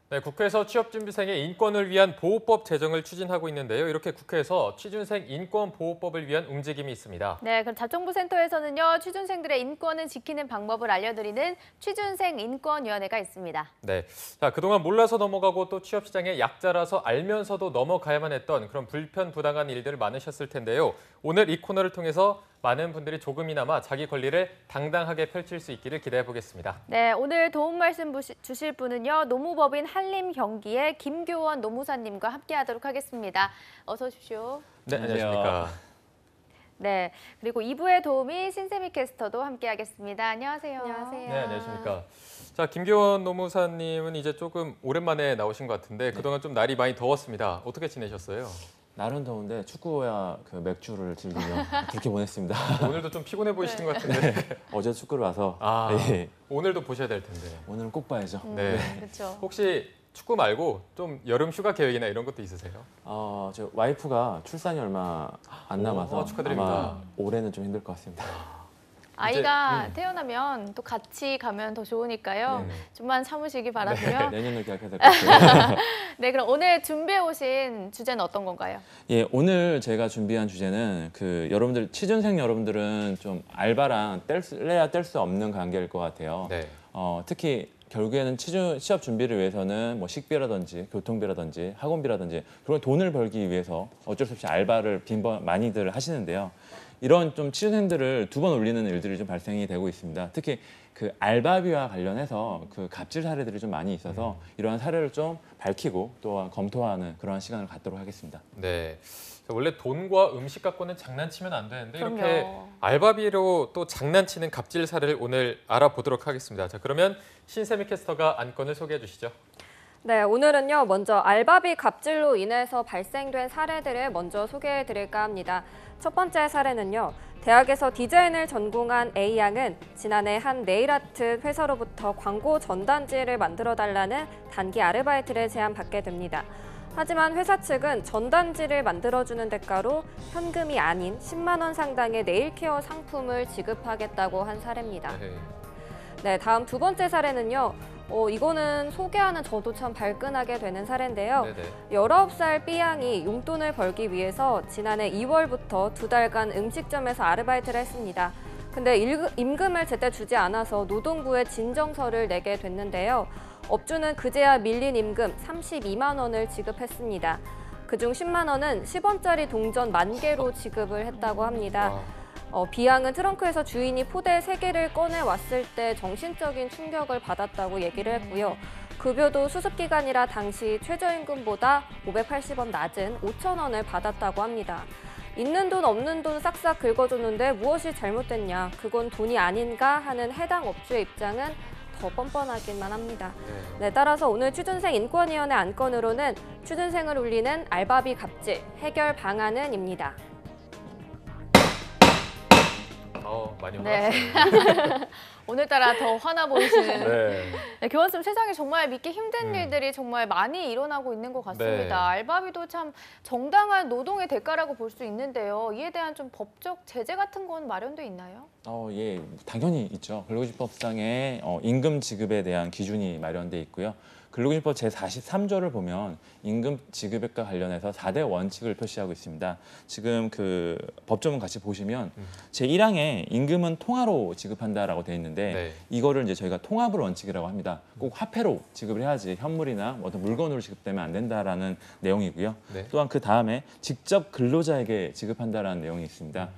네, 국회에서 취업준비생의 인권을 위한 보호법 제정을 추진하고 있는데요. 이렇게 국회에서 취준생 인권보호법을 위한 움직임이 있습니다. 네, 그럼 자정부센터에서는요, 취준생들의 인권을 지키는 방법을 알려드리는 취준생 인권위원회가 있습니다. 네, 자 그동안 몰라서 넘어가고 또 취업시장의 약자라서 알면서도 넘어가야만 했던 그런 불편부당한 일들 많으셨을 텐데요. 오늘 이 코너를 통해서 많은 분들이 조금이나마 자기 권리를 당당하게 펼칠 수 있기를 기대해 보겠습니다. 네, 오늘 도움 말씀 주실 분은요, 노무법인 한림경기의 김교원 노무사님과 함께하도록 하겠습니다. 어서 오십시오. 네, 안녕하십니까. 네, 그리고 2부의 도우미 신세미 캐스터도 함께하겠습니다. 안녕하세요. 안녕하세요. 네, 안녕하십니까. 자, 김교원 노무사님은 이제 조금 오랜만에 나오신 것 같은데 그동안 좀 날이 많이 더웠습니다. 어떻게 지내셨어요? 날은 더운데 축구와 그 맥주를 즐기며 그렇게 보냈습니다. 오늘도 좀 피곤해 보이시는 것 같은데. 어제 축구를 와서 예. 오늘도 보셔야 될 텐데. 오늘은 꼭 봐야죠. 네. 그렇죠. 혹시 축구 말고 좀 여름 휴가 계획이나 이런 것도 있으세요? 저 와이프가 출산이 얼마 안 남아서 축하드립니다. 아마 올해는 좀 힘들 것 같습니다. 아이가 태어나면 또 같이 가면 더 좋으니까요. 네. 좀만 참으시기 바라고요. 내년을 계약해야 될 것 같아요. 네, 그럼 오늘 준비해 오신 주제는 어떤 건가요? 예, 오늘 제가 준비한 주제는 여러분들 취준생 여러분들은 좀 알바랑 뗄래야 뗄 수 없는 관계일 것 같아요. 네. 특히 결국에는 취업 준비를 위해서는 뭐 식비라든지 교통비라든지 학원비라든지 그런 돈을 벌기 위해서 어쩔 수 없이 알바를 많이들 하시는데요. 이런 좀 취준생들을 두 번 올리는 일들이 좀 발생이 되고 있습니다. 특히 그 알바비와 관련해서 그 갑질 사례들이 좀 많이 있어서 이러한 사례를 좀 밝히고 또한 검토하는 그러한 시간을 갖도록 하겠습니다. 네. 원래 돈과 음식 갖고는 장난치면 안 되는데 그럼요. 이렇게 알바비로 또 장난치는 갑질 사례를 오늘 알아보도록 하겠습니다. 자, 그러면 신세미 캐스터가 안건을 소개해 주시죠. 네, 오늘은요, 먼저 알바비 갑질로 인해서 발생된 사례들을 먼저 소개해 드릴까 합니다. 첫 번째 사례는요, 대학에서 디자인을 전공한 A양은 지난해 한 네일아트 회사로부터 광고 전단지를 만들어 달라는 단기 아르바이트를 제안받게 됩니다. 하지만 회사 측은 전단지를 만들어주는 대가로 현금이 아닌 10만 원 상당의 네일케어 상품을 지급하겠다고 한 사례입니다. 네, 다음 두 번째 사례는요. 이거는 소개하는 저도 참 발끈하게 되는 사례인데요. 네네. 19살 B양이 용돈을 벌기 위해서 지난해 2월부터 2달간 음식점에서 아르바이트를 했습니다. 근데 임금을 제때 주지 않아서 노동부에 진정서를 내게 됐는데요. 업주는 그제야 밀린 임금 32만 원을 지급했습니다. 그중 10만 원은 10원짜리 동전 10,000개로 지급을 했다고 합니다. B양은 트렁크에서 주인이 포대 3개를 꺼내왔을 때 정신적인 충격을 받았다고 얘기를 했고요. 급여도 수습기간이라 당시 최저임금보다 580원 낮은 5천 원을 받았다고 합니다. 있는 돈 없는 돈 싹싹 긁어줬는데 무엇이 잘못됐냐, 그건 돈이 아닌가 하는 해당 업주의 입장은 더 뻔뻔하기만 합니다. 네, 따라서 오늘 취준생 인권위원회 안건으로는 취준생을 울리는 알바비 갑질 해결 방안은입니다. 많이 네. 화났어요. 오늘따라 더 화나 보이시는. 네. 네, 교원쌤, 세상에 정말 믿기 힘든 일들이 정말 많이 일어나고 있는 것 같습니다. 네. 알바비도 참 정당한 노동의 대가라고 볼 수 있는데요. 이에 대한 좀 법적 제재 같은 건 마련돼 있나요? 예, 당연히 있죠. 근로기준법상의 임금 지급에 대한 기준이 마련돼 있고요. 근로기준법 제43조를 보면 임금 지급액과 관련해서 4대 원칙을 표시하고 있습니다. 지금 그 법조문 같이 보시면 제1항에 임금은 통화로 지급한다라고 돼 있는데 네. 이거를 이제 저희가 통합을 원칙이라고 합니다. 꼭 화폐로 지급을 해야지 현물이나 어떤 물건으로 지급되면 안 된다라는 내용이고요. 네. 또한 그 다음에 직접 근로자에게 지급한다라는 내용이 있습니다.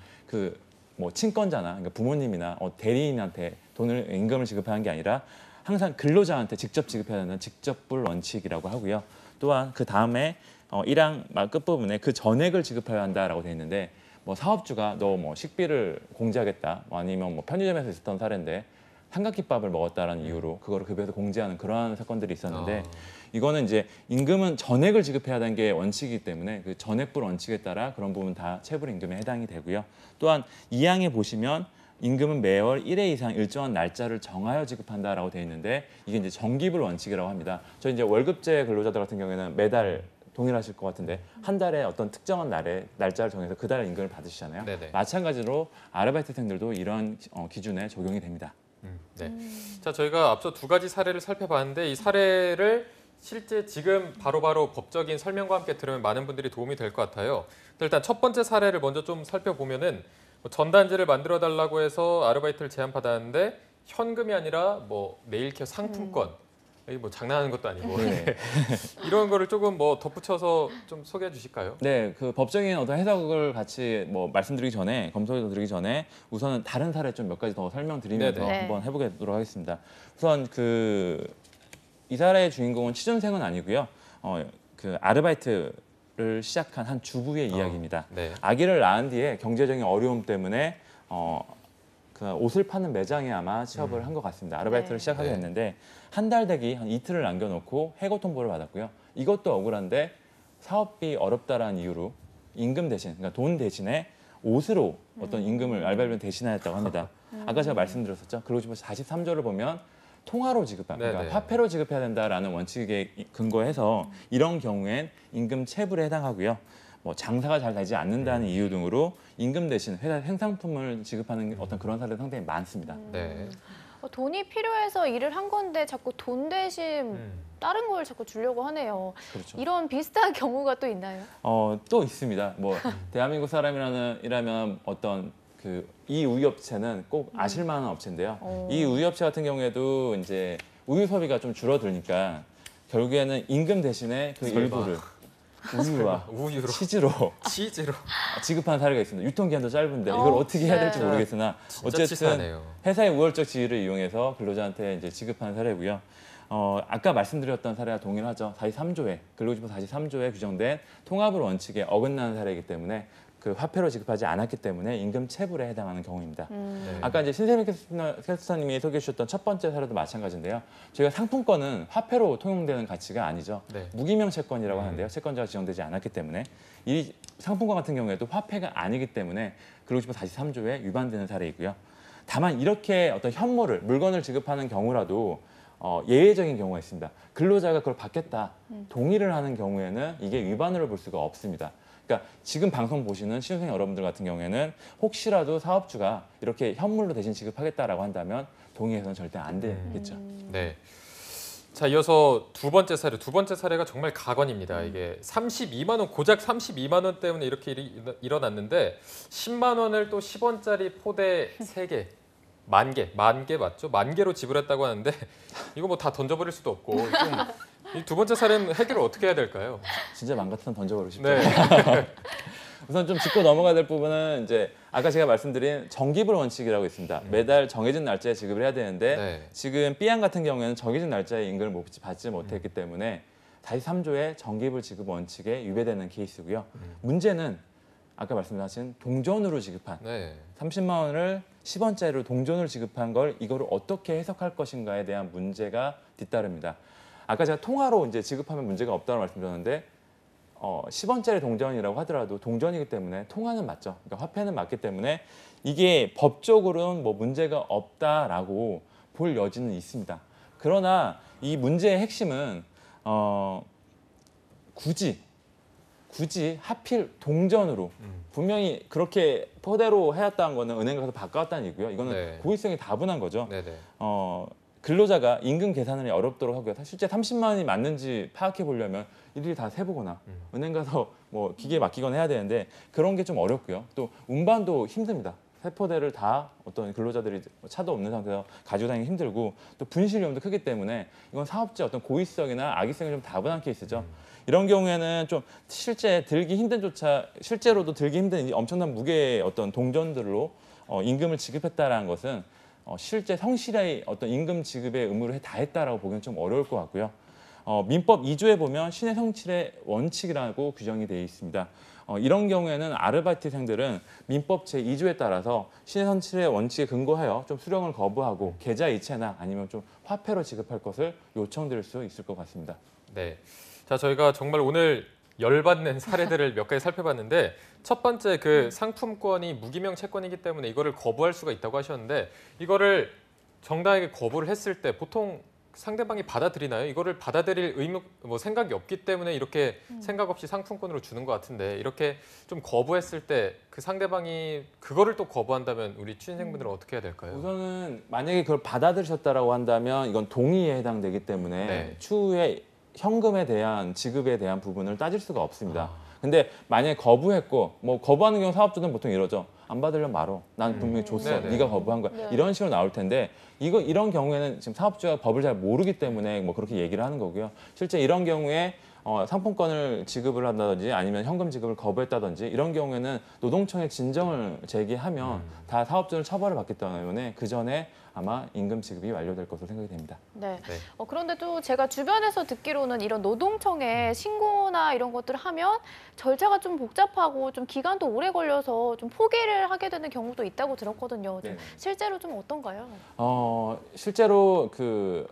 뭐 친권자나 그러니까 부모님이나 대리인한테 임금을 지급하는 게 아니라 항상 근로자한테 직접 지급해야 하는 직접불 원칙이라고 하고요. 또한 그 다음에 1항 끝부분에 그 전액을 지급해야 한다라고 돼 있는데 뭐 사업주가 너 뭐 식비를 공제하겠다, 아니면 뭐 편의점에서 있었던 사례인데 삼각김밥을 먹었다라는 이유로 그거를 급여에서 공제하는 그러한 사건들이 있었는데 이거는 이제 임금은 전액을 지급해야 하는 게 원칙이기 때문에 그 전액불 원칙에 따라 그런 부분 다 체불 임금에 해당이 되고요. 또한 2항에 보시면 임금은 매월 1회 이상 일정한 날짜를 정하여 지급한다라고 되어 있는데 이게 이제 정기불 원칙이라고 합니다. 저희 이제 월급제 근로자들 같은 경우에는 매달 동일하실 것 같은데 한 달에 어떤 특정한 날짜를 정해서 그 달 임금을 받으시잖아요. 네네. 마찬가지로 아르바이트생들도 이런 기준에 적용이 됩니다. 네. 자, 저희가 앞서 두 가지 사례를 살펴봤는데 이 사례를 실제 지금 바로바로 법적인 설명과 함께 들으면 많은 분들이 도움이 될 것 같아요. 일단 첫 번째 사례를 먼저 좀 살펴보면은 뭐 전단지를 만들어 달라고 해서 아르바이트를 제안받았는데 현금이 아니라 뭐 네일케어 상품권. 이게 뭐 장난하는 것도 아니고 네. 이런 거를 조금 뭐 덧붙여서 좀 소개해 주실까요? 네, 그 법적인 어떤 해석을 같이 뭐 말씀드리기 전에 검토해 드리기 전에 우선은 다른 사례 좀 몇 가지 더 설명드리면서 네네. 한번 해보도록 하겠습니다. 우선 이 사례의 주인공은 취준생은 아니고요. 그 아르바이트를 시작한 한 주부의 이야기입니다. 네. 아기를 낳은 뒤에 경제적인 어려움 때문에 그 옷을 파는 매장에 아마 취업을 한 것 같습니다. 아르바이트를 네. 시작하게 네. 됐는데 한 달 되기 한 이틀을 남겨놓고 해고 통보를 받았고요. 이것도 억울한데 사업비 어렵다라는 이유로 임금 대신, 그러니까 돈 대신에 옷으로 어떤 임금을 알바비를 대신하였다고 합니다. 아까 제가 말씀드렸었죠. 그리고 지금 43조를 보면 통화로 지급한, 그러니까 네네. 화폐로 지급해야 된다라는 원칙에 근거해서 이런 경우엔 임금 체불에 해당하고요. 뭐 장사가 잘 되지 않는다는 이유 등으로 임금 대신 회사 생산품을 지급하는 어떤 그런 사례가 상당히 많습니다. 네. 돈이 필요해서 일을 한 건데 자꾸 돈 대신 다른 걸 자꾸 주려고 하네요. 그렇죠. 이런 비슷한 경우가 또 있나요? 또 있습니다. 뭐 대한민국 사람이라면 어떤 이 우유업체는 꼭 아실 만한 업체인데요. 이 우유업체 같은 경우에도 이제 우유 소비가 좀 줄어드니까 결국에는 임금 대신에 그 설마. 일부를 우유와 우유로 치즈로 치즈로 지급하는 사례가 있습니다. 유통기한도 짧은데 이걸 어떻게 해야 될지 네. 모르겠으나 진짜 어쨌든 치사하네요. 회사의 우월적 지위를 이용해서 근로자한테 이제 지급하는 사례고요. 아까 말씀드렸던 사례와 동일하죠. 43조에 근로기준법 43조에 규정된 통합을 원칙에 어긋나는 사례이기 때문에 그 화폐로 지급하지 않았기 때문에 임금 체불에 해당하는 경우입니다. 네. 아까 이제 신세미 캐스터님이 소개해 주셨던 첫 번째 사례도 마찬가지인데요. 저희가 상품권은 화폐로 통용되는 가치가 아니죠. 네. 무기명 채권이라고 하는데요. 채권자가 지정되지 않았기 때문에 이 상품권 같은 경우에도 화폐가 아니기 때문에 근로기준법 43조에 위반되는 사례이고요. 다만 이렇게 어떤 현물을 물건을 지급하는 경우라도 예외적인 경우가 있습니다. 근로자가 그걸 받겠다 동의를 하는 경우에는 이게 위반으로 볼 수가 없습니다. 그러니까 지금 방송 보시는 시중생 여러분들 같은 경우에는 혹시라도 사업주가 이렇게 현물로 대신 지급하겠다라고 한다면 동의해서는 절대 안 되겠죠. 네. 자, 이어서 두 번째 사례가 정말 가관입니다. 이게 32만 원, 고작 32만 원 때문에 이렇게 일이 일어났는데 10만 원을 또 10원짜리 포대 3개, 만 개 맞죠? 만 개로 지불했다고 하는데 이거 뭐 다 던져버릴 수도 없고 이 두 번째 사례는 해결을 어떻게 해야 될까요? 진짜 맘 같으면 던져버리고 싶죠. 네. 우선 좀 짚고 넘어가야 될 부분은 이제 아까 제가 말씀드린 정기불 원칙이라고 있습니다. 매달 정해진 날짜에 지급을 해야 되는데 네. 지금 B양 같은 경우에는 정해진 날짜에 임금을 받지 못했기 때문에 43조의 정기불 지급 원칙에 위배되는 케이스고요. 문제는 아까 말씀하신 동전으로 지급한 네. 30만 원을 10원짜리로 동전으로 지급한 걸 이거를 어떻게 해석할 것인가에 대한 문제가 뒤따릅니다. 아까 제가 통화로 이제 지급하면 문제가 없다고 말씀드렸는데 10원짜리 동전이라고 하더라도 동전이기 때문에 통화는 맞죠. 그러니까 화폐는 맞기 때문에 이게 법적으로는 뭐 문제가 없다라고 볼 여지는 있습니다. 그러나 이 문제의 핵심은 굳이 하필 동전으로 분명히 그렇게 포대로 해왔다는 거는 은행 가서 바꿔왔다는 얘기고요. 이거는 네. 고의성이 다분한 거죠. 네네. 근로자가 임금 계산을 어렵도록 하고요. 실제 30만 원이 맞는지 파악해 보려면 일일이 다 세보거나 은행 가서 뭐 기계에 맡기거나 해야 되는데 그런 게 좀 어렵고요. 또 운반도 힘듭니다. 세포대를 다 어떤 근로자들이 차도 없는 상태에서 가지고 다니기 힘들고 또 분실 위험도 크기 때문에 이건 사업자의 어떤 고의성이나 악의성이 좀 다분한 케이스죠. 이런 경우에는 좀 실제로도 들기 힘든 이 엄청난 무게의 어떤 동전들로 임금을 지급했다라는 것은 실제 성실히 어떤 임금 지급의 의무를 다했다라고 보기는 좀 어려울 것 같고요. 민법 2조에 보면 신의 성실의 원칙이라고 규정이 되어 있습니다. 이런 경우에는 아르바이트생들은 민법 제2조에 따라서 신의 성실의 원칙에 근거하여 좀 수령을 거부하고 계좌 이체나 아니면 좀 화폐로 지급할 것을 요청드릴 수 있을 것 같습니다. 네. 자, 저희가 정말 오늘 열받는 사례들을 몇 가지 살펴봤는데 첫 번째 상품권이 무기명 채권이기 때문에 이거를 거부할 수가 있다고 하셨는데 이거를 정당하게 거부를 했을 때 보통 상대방이 받아들이나요? 이거를 받아들일 의무 생각이 없기 때문에 이렇게 생각 없이 상품권으로 주는 것 같은데 이렇게 좀 거부했을 때 그 상대방이 그거를 또 거부한다면 우리 취준생분들은 어떻게 해야 될까요? 우선은 만약에 그걸 받아들이셨다라고 한다면 이건 동의에 해당되기 때문에 네. 추후에 현금에 대한 지급에 대한 부분을 따질 수가 없습니다. 근데 만약에 거부했고 뭐 거부하는 경우 사업주는 보통 이러죠. 안 받으려면 말어. 난 분명히 줬어. 네네. 네가 거부한 거야. 네. 이런 식으로 나올 텐데 이런 경우에는 지금 사업주가 법을 잘 모르기 때문에 뭐 그렇게 얘기를 하는 거고요. 실제 이런 경우에 상품권을 지급을 한다든지 아니면 현금 지급을 거부했다든지 이런 경우에는 노동청에 진정을 제기하면 다 사업주는 처벌을 받기 때문에 그 전에 아마 임금 지급이 완료될 것으로 생각이 됩니다. 네. 네. 그런데 또 제가 주변에서 듣기로는 이런 노동청에 신고나 이런 것들을 하면 절차가 좀 복잡하고 좀 기간도 오래 걸려서 좀 포기를 하게 되는 경우도 있다고 들었거든요. 좀 네. 실제로 좀 어떤가요? 실제로 그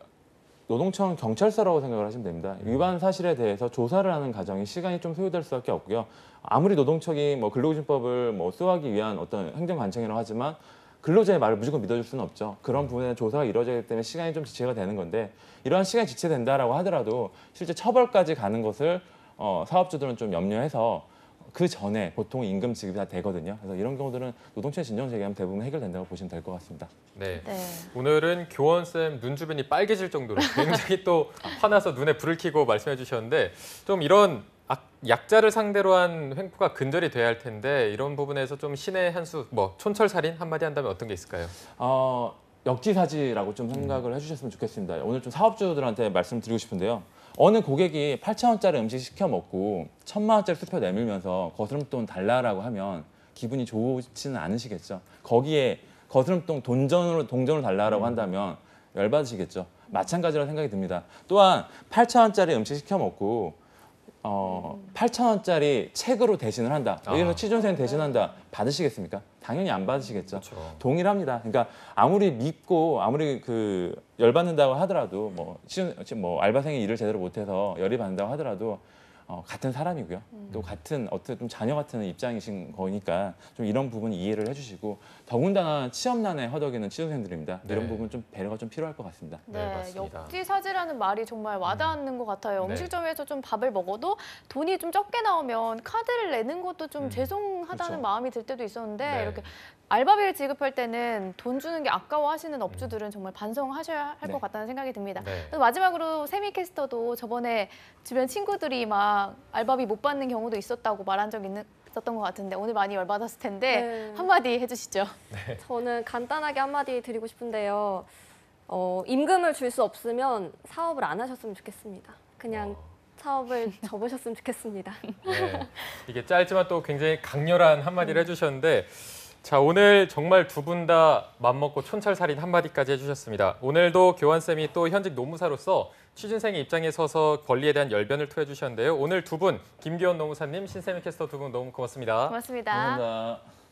노동청 경찰서라고 생각을 하시면 됩니다. 위반 사실에 대해서 조사를 하는 과정이 시간이 좀 소요될 수밖에 없고요. 아무리 노동청이 뭐 근로기준법을 뭐 수호하기 위한 어떤 행정관청이라고 하지만 근로자의 말을 무조건 믿어줄 수는 없죠. 그런 부분에 조사가 이루어지기 때문에 시간이 좀 지체가 되는 건데 이러한 시간이 지체된다라고 하더라도 실제 처벌까지 가는 것을 사업주들은 좀 염려해서 그 전에 보통 임금 지급이 다 되거든요. 그래서 이런 경우들은 노동청에 진정 제기하면 대부분 해결된다고 보시면 될 것 같습니다. 네. 네. 오늘은 교원쌤 눈 주변이 빨개질 정도로 굉장히 또 화나서 눈에 불을 켜고 말씀해 주셨는데 좀 이런 약자를 상대로 한 횡포가 근절이 돼야 할 텐데 이런 부분에서 좀 신의 한 수, 뭐 촌철살인 한마디 한다면 어떤 게 있을까요? 역지사지라고 좀 생각을 해주셨으면 좋겠습니다. 오늘 좀 사업주들한테 말씀드리고 싶은데요. 어느 고객이 8,000원짜리 음식 시켜 먹고 1,000만 원짜리 수표 내밀면서 거스름돈 달라라고 하면 기분이 좋지는 않으시겠죠. 거기에 거스름돈 동전으로 달라라고 한다면 열받으시겠죠. 마찬가지라고 생각이 듭니다. 또한 8,000원짜리 음식 시켜 먹고 8,000원짜리 책으로 대신을 한다. 예를 들어서 취준생 대신한다. 받으시겠습니까? 당연히 안 받으시겠죠. 그렇죠. 동일합니다. 그러니까 아무리 믿고 아무리 열받는다고 하더라도 뭐 알바생이 일을 제대로 못해서 열이 받는다고 하더라도 같은 사람이고요. 또 같은 어떻게 좀 자녀 같은 입장이신 거니까 좀 이런 부분 이해를 해주시고 더군다나 취업난에 허덕이는 취준생들입니다. 네. 이런 부분 좀 배려가 좀 필요할 것 같습니다. 네, 맞습니다. 역지사지라는 말이 정말 와닿는 것 같아요. 네. 음식점에서 좀 밥을 먹어도 돈이 좀 적게 나오면 카드를 내는 것도 좀 죄송하다는 그렇죠. 마음이 들 때도 있었는데 네. 이렇게 알바비를 지급할 때는 돈 주는 게 아까워하시는 업주들은 정말 반성하셔야 할 것 네. 같다는 생각이 듭니다. 네. 그래서 마지막으로 세미캐스터도 저번에 주변 친구들이 막 알바비 못 받는 경우도 있었다고 말한 적 있었던 것 같은데 오늘 많이 열받았을 텐데 네. 한마디 해주시죠. 저는 간단하게 한마디 드리고 싶은데요. 임금을 줄 수 없으면 사업을 안 하셨으면 좋겠습니다. 그냥 사업을 접으셨으면 좋겠습니다. 네. 이게 짧지만 또 굉장히 강렬한 한마디를 해주셨는데 자, 오늘 정말 두 분 다 맘먹고 촌철살인 한마디까지 해주셨습니다. 오늘도 교환쌤이 또 현직 노무사로서 취준생의 입장에 서서 권리에 대한 열변을 토해 주셨는데요. 오늘 두 분, 김기원 노무사님, 신세미 캐스터 두 분 너무 고맙습니다. 고맙습니다. 감사합니다.